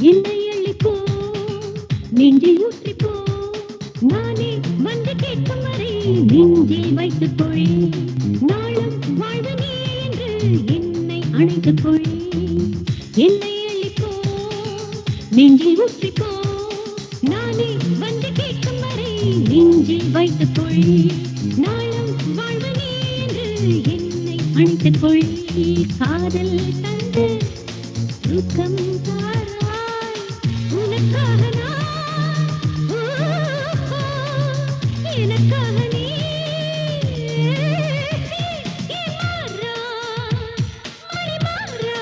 என்னை அள்ளிப்போ நெஞ்சில் ஊற்றிப்போ நானே வந்து கேட்கும் வரை நெஞ்சில் வைத்துக் கொள் நாளும் வாழ்வு நீ என்று என்னை அணைத்துக் கொள் என்னை அள்ளிப்போ நெஞ்சில் ஊற்றிப்போ நானே வந்து கேட்கும் வரை நெஞ்சில் வைத்துக் கொள் நாளும் வாழ்வு நீ என்று என்னை அணைத்துக் கொள் காதல் தந்து தூக்கம் தாராய் உனக்காக நான் எனக்காக நீ மாறா மணிமாறா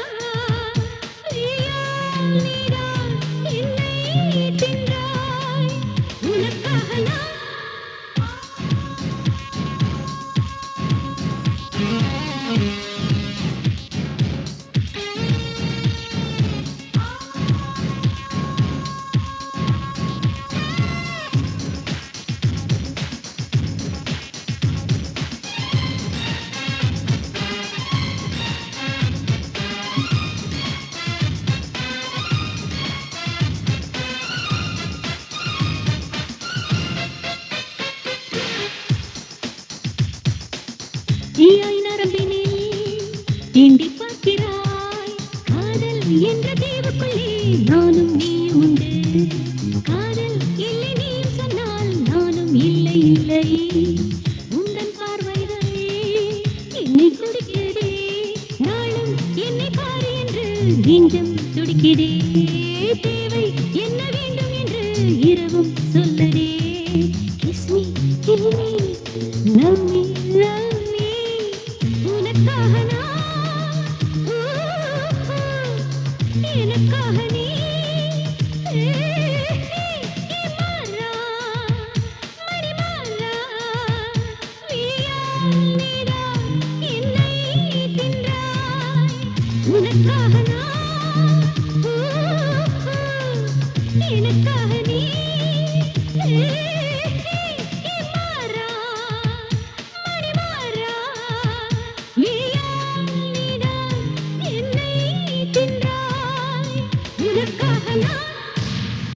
நீதான் என்னை தின்றாய் உனக்காக நான் தீயாய் நரம்பினில் தீண்டி பார்க்கிறாய் காதல் என்ற தீவுக்குள்ளே நானும் நீ உண்டு காதல் இல்லை நீ சொன்னால் நானும் இல்லை இல்லை உந்தன் பார்வைகள் என்னை துடிக்கிறதே நாளும் என்னை பாரு என்று நெஞ்சம் துடிக்கிறதே தேவை என்ன வேண்டும் என்று இரவும் சொல்லதே kiss me kill me love me love me உனக்காக நான் எனக்காக நீ மாறா மணிமாறா நீதான் என்னை தின்றாய் உனக்காக நான் எனக்காக நீ